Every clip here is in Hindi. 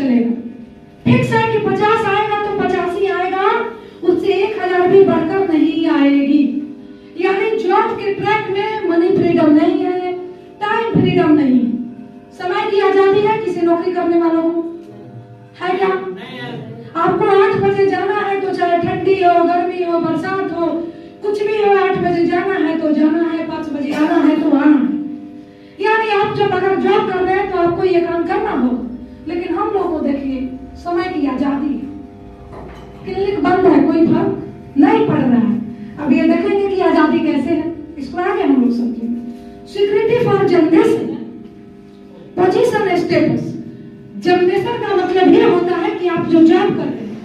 चलेगा। फिक्स है कि 50 आएगा तो 50 ही आएगा, उससे 1000 भी बढ़कर नहीं आएगी। यानी जॉब के ट्रैक में मनी फ्रीडम नहीं है, टाइम फ्रीडम नहीं है। समय की आजादी है किसी नौकरी करने वालों को? है क्या? आपको 8 बजे जाना है तो चाहे ठंडी हो, गर्मी हो, बरसात हो, कुछ भी हो, 8 बजे जाना है तो जाना है, 5 बजे आना है तो आना है। यानी आप जब अगर जॉब कर रहे हैं तो आपको ये काम करना होगा। लेकिन हम लोगों को देखिए, समय की आजादी है, क्लिनिक बंद है, कोई फर्क नहीं पड़ रहा है। अब ये देखेंगे कि आजादी कैसे है, इसको आगे हम लोग समझेंगे। Security for generation, position status. Generation का मतलब ये होता है कि आप जो जॉब कर रहे हैं,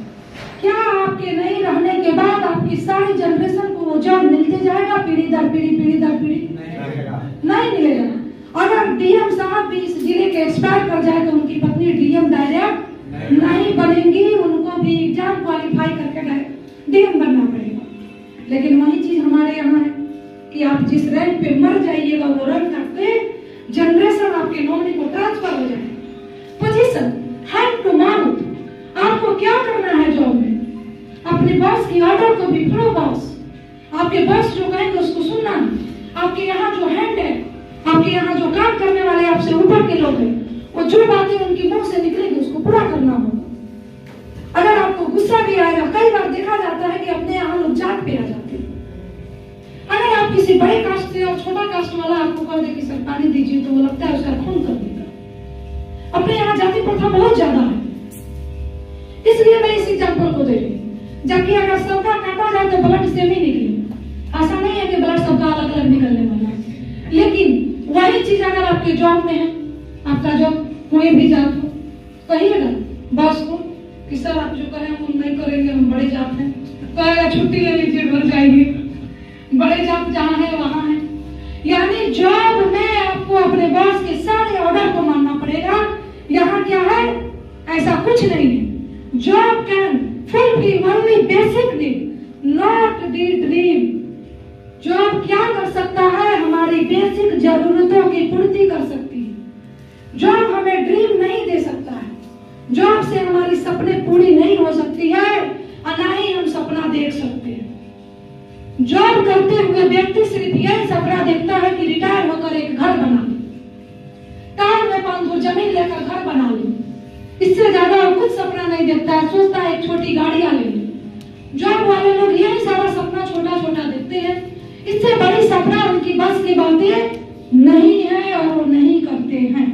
क्या आपके नहीं रहने के बाद आपकी सारी जनरेशन को वो जॉब मिलते जाएगा? पीढ़ी दर पीढ़ी, पीढ़ी दर पीढ़ी नहीं मिलेगा। अगर डीएम साहब भी इस जिले के एक्सपायर कर जाए तो उनकी पत्नी डीएम डायरेक्ट नहीं बनेंगी, उनको भी एग्जाम क्वालिफाई करके डीएम बनना पड़ेगा। लेकिन वही चीज हमारे यहाँ है कि आप जिस रैंक पे मर जाइएगा वो रैंक पे जनरेशन आपके नॉमिनी को ट्रांसफर हो जाए। Position hand to mouth. आपको क्या करना है जॉब में? अपने बॉस की ऑर्डर को भी फॉलो बॉस। आपके बॉस जो कहेंगे उसको सुनना है। आपके यहाँ जो हैंड है, आपके यहाँ जो काम करने वाले आपसे ऊपर के लोग हैं, वो जो बातें उनकी मुंह से निकलेगी उसको पूरा करना होगा। अगर आपको गुस्सा भी आएगा, कई बार देखा जाता है कि अपने यहाँ लोग जात पे आ जाते हैं। अगर आप किसी बड़े कास्ट से और छोटा कास्ट वाला आपको कह दे कि सर पानी दीजिए, तो वो लगता है उसका खून कर देगा। अपने यहाँ जाति प्रथा बहुत ज्यादा है, इसलिए मैं इस एग्जाम्पल को दे रही हूँ। जबकि अगर सबका काटा जाए तो ब्लड सेम ही निकले। ऐसा नहीं है कि ब्लड सबका अलग अलग निकलने वाला है। लेकिन वही चीज अगर आपके जॉब में है, आपका जॉब कोई भी जात हो, कहिएगा बॉस को कि सर आप जो करें वो नहीं करेंगे, हम बड़े जात हैं, कहेगा छुट्टी ले लीजिए, घर जाइए, बड़े जात जहाँ है वहाँ है। यानी जॉब में आपको अपने बॉस के सारे ऑर्डर को मानना पड़ेगा। यहाँ क्या है? ऐसा कुछ नहीं है। Job can fulfil only basic need, not the dream. Job क्या कर सकता है? हमारी बेसिक जरूरतों की पूर्ति कर सकती है। जॉब हमें ड्रीम नहीं दे सकता है। जॉब से हमारी सपने पूरी नहीं हो सकती है और ना ही हम सपना देख सकते हैं। जॉब करते हुए व्यक्ति सिर्फ यही सपना देखता है कि रिटायर होकर एक घर बना ले, टाउन में 5 धूर जमीन लेकर घर बना ले। इससे ज्यादा और कुछ सपना नहीं देखता है। सोचता है एक छोटी गाड़ियां ले ले। जॉब वाले लोग यही सारा सपना छोटा छोटा देखते हैं। इससे बड़ी सपना उनकी बस की बातें नहीं है और वो नहीं करते हैं।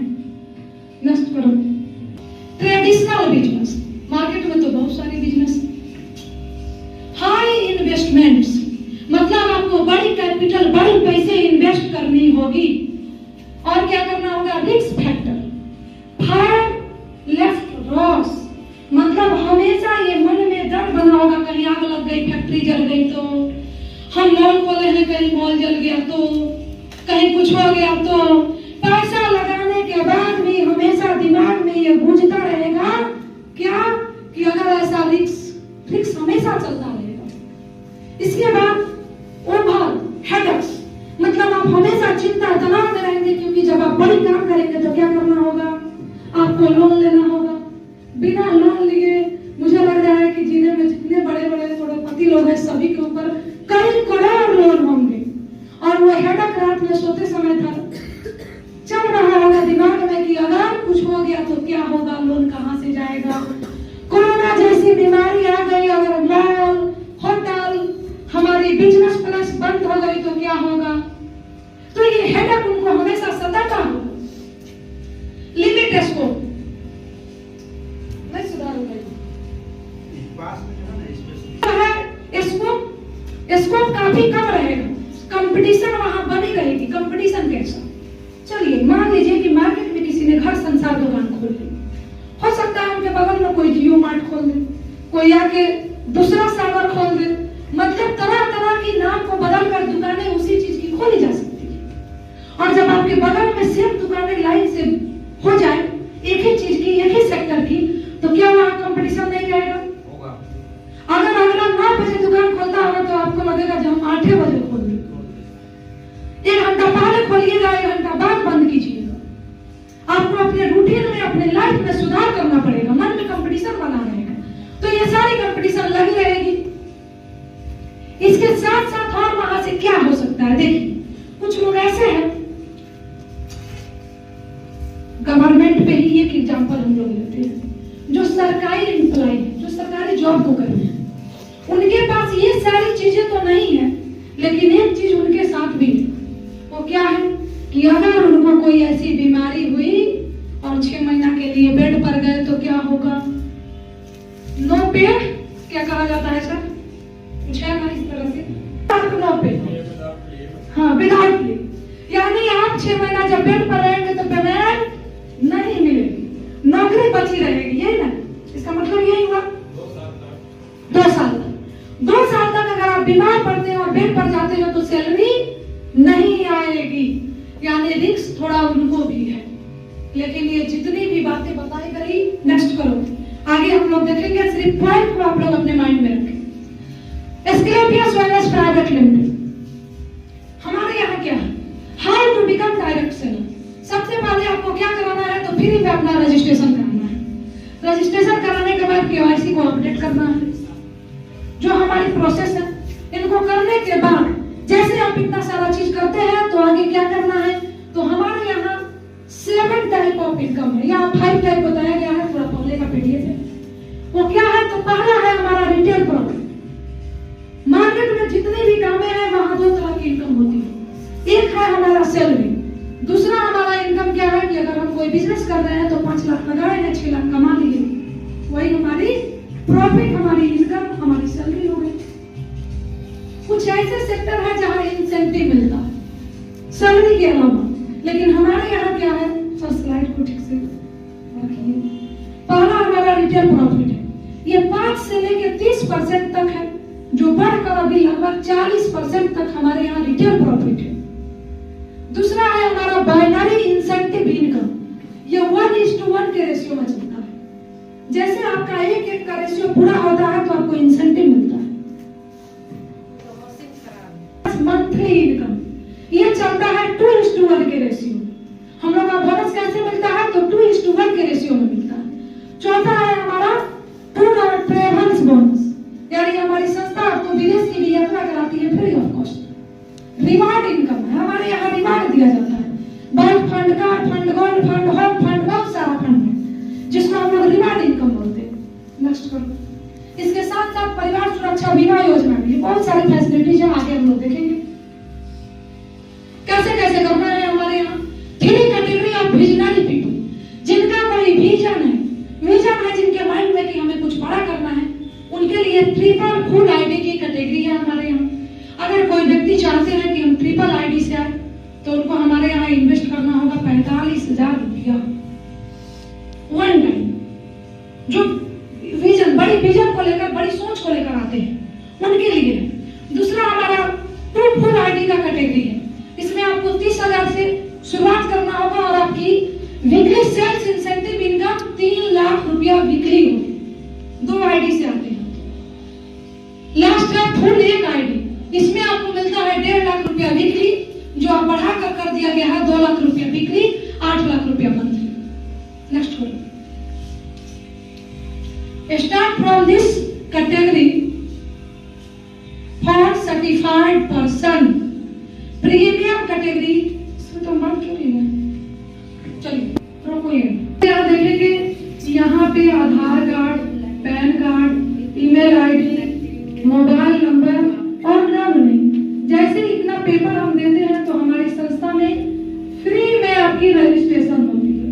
नेक्स्ट करो। Traditional business. मार्केट में तो बहुत सारी बिजनेस। हाई इन्वेस्टमेंट्स, मतलब आपको बड़ी कैपिटल, बड़ी पैसे इन्वेस्ट करनी होगी। और क्या करना होगा? Risk factor. Fire left Ross, मतलब हमेशा ये मन में डर बना होगा, कहीं आग लग गई, फैक्ट्री जल गई तो, हम मॉल खोले हैं कहीं मॉल जल गया तो, कहीं कुछ हो गया तो। पैसा लगाने के बाद भी हमेशा दिमाग में ये गूंजता रहेगा क्या कि अगर ऐसा रिस्क हमेशा चलता रहेगा। इसके बाद ओवर हेडेक्स, मतलब आप हमेशा चिंता तनाव में रहेंगे, क्योंकि जब आप बड़ी काम करेंगे तो क्या करना होगा? आपको लोन लेना होगा। बिना लोन लिए मुझे लग रहा है कि जिले में जितने बड़े बड़े करोड़पति लोग हैं सभी के ऊपर कई करोड़ लोन होंगे। और वो हेडेक रात में सोते समय था चल रहा होगा दिमाग में कि अगर कुछ हो गया तो क्या होगा, लोन कहाँ से जाएगा। कोरोना जैसी बीमारी आ गई, अगर मॉल, होटल, हमारी बिजनेस प्लेस बंद हो गई तो क्या होगा। तो ये हेडेक उनको हमेशा सताता होगा। लिमिट स्कोप नहीं सुधार हो गई। स्कोप काफी कम रहेगा, कंपटीशन वहां बनी रहेगी। कंपटीशन कैसा? चलिए मान लीजिए कि मार्केट में किसी ने घर संसार दुकान खोल ली, हो सकता है उनके बगल में कोई जियो मार्ट खोल दे, कोई आके दूसरा सागर खोल दे। मतलब तरह तरह की नाम को बदलकर दुकानें उसी चीज की खोली जा सकती है। और जब आपके बगल में सेम दुकानें लाइन से हो जाए एक ही चीज की, एक ही सेक्टर की, तो क्या वहां कंपटीशन नहीं रहेगा? अगर अगला 9 बजे दुकान खोलता होगा तो आपको लगेगा जब हम 8 बजे खोल दें। 1 घंटा पहले खोलिएगा, 1 घंटा बाद बंद कीजिएगा। आपको अपने रूटीन में, अपने लाइफ लाइफ में सुधार करना पड़ेगा, मन में कंपटीशन बना रहेगा, तो ये सारी कंपटीशन लगी रहेगी। इसके साथ साथ और वहां से क्या हो सकता है, देखिए कुछ लोग ऐसे हैं, गवर्नमेंट पे ही एक एग्जांपल हम लोग लेते हैं, जो सरकारी एम्प्लॉय, जो सरकारी जॉब को कर रहे हैं, उनके पास ये सारी चीजें तो नहीं है, लेकिन एक चीज उनके साथ भी है। वो क्या है कि अगर उनको कोई ऐसी बीमारी हुई और 6 महीना के लिए बेड पर गए तो क्या होगा? नो पे, क्या कहा जाता है सर, कुछ है ना इस तरह से, नो पे, हाँ विदाउट लीव, यानी आप 6 महीना जब बेड पर रहेंगे तो पेमेंट नहीं मिलेगी, नौकरी बची रहेगी, यही ना इसका मतलब यही हुआ। 2 साल तक, 2 साल तक अगर आप बीमार पड़ते हैं और बेड पर जाते हो तो सैलरी नहीं आएगी, यानी रिस्क थोड़ा उनको भी है। लेकिन ये जितनी भी बातें बताई गई, नेक्स्ट करो, आगे हम लोग देखेंगे, सिर्फ पॉइंट को आप लोग अपने माइंड में रखें। एस्क्लेपियस वेलनेस प्राइवेट लिमिटेड, हमारे यहाँ क्या है, how to become direct seller. सबसे पहले आपको क्या कराना है, तो फ्री में अपना रजिस्ट्रेशन कराना है। रजिस्ट्रेशन कराने के बाद केवाईसी को अपडेट करना है, जो हमारी प्रोसेस है। इनको करने के बाद जैसे आप इतना सारा चीज करते हैं तो आगे क्या करना है, तो हमारे यहाँ 7 टाइप ऑफ इनकम है, यहाँ 5 टाइप बताया गया है, थोड़ा पहले का पीडीएफ है। वो क्या है, तो पहला है हमारा रिटेल प्रॉफिट। मार्केट में जितनी भी कामें हैं वहां 2 तरह की इनकम होती है, एक है हमारा सैलरी, दूसरा हमारा इनकम क्या है कि अगर हम कोई बिजनेस कर रहे हैं तो 5 लाख लगाए हैं, 6 लाख कमा लिए, वही हमारी प्रॉफिट, हमारी इनकम, हमारी सैलरी हो गई। कुछ ऐसे सेक्टर है जहां इंसेंटिव मिलता है सैलरी के अलावा, लेकिन हमारे यहाँ क्या है, फर्स्ट स्लाइड को ठीक से रखिए। पहला हमारा रिटेल प्रॉफिट है, ये 5 से लेकर 30% तक है, जो बढ़कर अभी लगभग 40% तक हमारे यहाँ रिटेल प्रॉफिट है। दूसरा है हमारा बाइनरी इंसेंटिव इनकम, ये 1:1 के रेशियो में चलता है। जैसे आपका 1:1 का रेशियो पूरा होता है तो आपको इंसेंटिव मिलता है। मंथली इनकम, ये चलता है 2:1 के रेशियो। हम लोग का बोनस कैसे मिलता है, तो 2:1 के रेशियो में मिलता है। चौथा है हमारा टूर और ट्रेवल्स बोनस, यानी हमारी संस्था आपको विदेश की भी यात्रा कराती है free of cost. Reward income है, हमारे यहाँ रिवार्ड दिया जाता है, bank fund, car fund, gold fund, home fund, बहुत सारा फंड है, जिसको हम लोग रिवार्ड इनकम बोलते हैं। नेक्स्ट करो। इसके साथ साथ परिवार सुरक्षा बीमा योजना भी, बहुत सारी फैसिलिटीज है, आगे हम लोग देखेंगे कैसे कैसे करना है। हमारे यहाँ 3 कैटेगरी ऑफ विजनरी पीपल, जिनका कोई विजन है, जिनके माइंड में कि हमें कुछ बड़ा करना है, उनके लिए ट्रिपल फुल आईडी की कैटेगरी है हमारे यहाँ। अगर कोई व्यक्ति चाहते हैं कि हम ट्रिपल आईडी से आए, तो उनको हमारे यहाँ इन्वेस्ट करना होगा 45,000 रुपया वन टाइम। जो विजन, बड़ी विजन को लेकर, बड़ी सोच को लेकर आते हैं, उनके लिए। दूसरा हमारा 2 फुल आईडी का कैटेगरी है, इसमें आपको 30,000 से शुरुआत करना होगा और आपकी weekly sales incentive income 3 lakh रुपया वीकली हो। 2 आईडी से आते हैं। लास्ट है फुल 1 आईडी, इसमें आपको मिलता है 1.5 लाख रुपया वीकली, जो आप बढ़ाकर कर दिया गया है 2 लाख रुपया वीकली, 8 लाख रुपया मंथली। नेक्स्ट करो। Start from this category for certified person, premium category. इसमें तो बात क्यों नहीं है, चलिए रुको। यहाँ देखेंगे, यहाँ पे Aadhaar card, PAN card, email ID, mobile number और नाम नहीं, जैसे इतना पेपर हम देते हैं तो हमारी संस्था में फ्री में आपकी रजिस्ट्रेशन